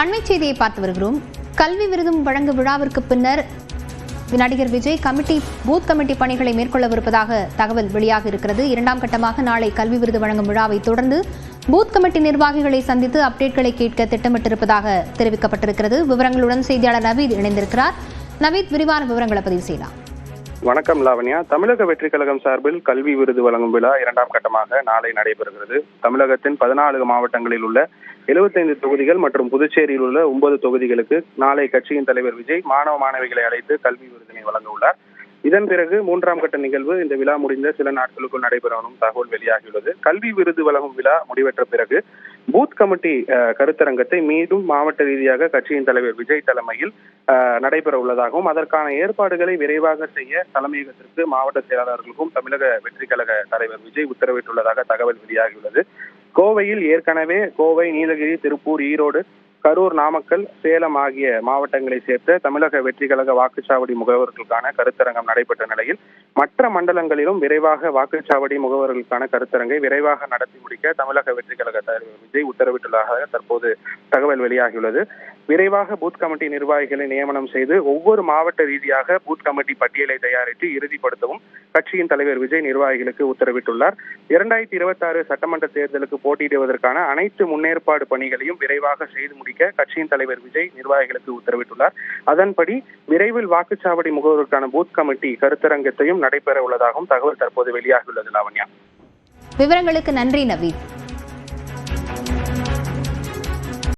அண்மை செய்தியை பார்த்து வருகிறோம். கல்வி விருதும் வழங்கும் விழாவிற்கு பின்னர் நடிகர் விஜய் பூத் கமிட்டி பணிகளை மேற்கொள்ளவிருப்பதாக தகவல் வெளியாக இருக்கிறது. இரண்டாம் கட்டமாக நாளை கல்வி விருது வழங்கும் விழாவை தொடர்ந்து பூத் கமிட்டி நிர்வாகிகளை சந்தித்து அப்டேட்களை கேட்க திட்டமிட்டிருப்பதாக தெரிவிக்கப்பட்டிருக்கிறது. விவரங்களுடன் செய்தியாளர் நவீத் இணைந்திருக்கிறார். நவீத், விரிவான விவரங்களை பதிவு செய்யலாம். வணக்கம் லாவண்யா. தமிழக வெற்றிக் கழகம் சார்பில் கல்வி விருது வழங்கும் விழா இரண்டாம் கட்டமாக நாளை நடைபெறுகிறது. தமிழகத்தின் 14 மாவட்டங்களில் உள்ள 75 தொகுதிகள் மற்றும் புதுச்சேரியில் உள்ள 9 தொகுதிகளுக்கு நாளை கட்சியின் தலைவர் விஜய் மாணவ மாணவிகளை அழைத்து கல்வி விருதினை வழங்க உள்ளார். இதன் பிறகு 3ஆம் கட்ட நிகழ்வு இந்த விழா முடிந்த சில நாட்களுக்குள் நடைபெறவும் தகவல் வெளியாகியுள்ளது. கல்வி விருது வழங்கும் விழா முடிவற்ற பிறகு பூத் கமிட்டி கருத்தரங்கத்தை மீண்டும் மாவட்ட ரீதியாக கட்சியின் தலைவர் விஜய் தலைமையில் நடைபெற உள்ளதாகவும் அதற்கான ஏற்பாடுகளை விரைவாக செய்ய தலைமையகத்திற்கு மாவட்ட செயலாளர்களுக்கும் தமிழக வெற்றி கழக தலைவர் விஜய் உத்தரவிட்டுள்ளதாக தகவல் வெளியாகியுள்ளது. கோவையில் ஏற்கனவே கோவை, நீலகிரி, திருப்பூர், ஈரோடு, கரூர், நாமக்கல், சேலம் ஆகிய மாவட்டங்களை சேர்த்த தமிழக வெற்றி கழக வாக்குச்சாவடி முகவர்களுக்கான கருத்தரங்கம் நடைபெற்ற நிலையில் மற்ற மண்டலங்களிலும் விரைவாக வாக்குச்சாவடி முகவர்களுக்கான கருத்தரங்கை விரைவாக நடத்தி முடிக்க தமிழக வெற்றி கழக தலைவர் விஜய் உத்தரவிட்டுள்ளதாக தற்போது தகவல் வெளியாகியுள்ளது. விரைவாக பூத் கமிட்டி நிர்வாகிகளை நியமனம் செய்து ஒவ்வொரு மாவட்ட ரீதியாக பூத் கமிட்டி பட்டியலை தயாரித்து இறுதிப்படுத்தவும் கட்சியின் தலைவர் விஜய் நிர்வாகிகளுக்கு உத்தரவிட்டுள்ளார். 2026 சட்டமன்ற தேர்தலுக்கு போட்டியிடுவதற்கான அனைத்து முன்னேற்பாடு பணிகளையும் விரைவாக செய்து முடிக்க கட்சியின் தலைவர் விஜய் நிர்வாகிகளுக்கு உத்தரவிட்டுள்ளார். அதன்படி விரைவில் வாக்குச்சாவடி முகவருக்கான பூத் கமிட்டி கருத்தரங்கத்தையும் நடைபெற உள்ளதாகவும் தகவல் தற்போது வெளியாகியுள்ளது. லாவண்யா, விவரங்களுக்கு நன்றி நவீத்.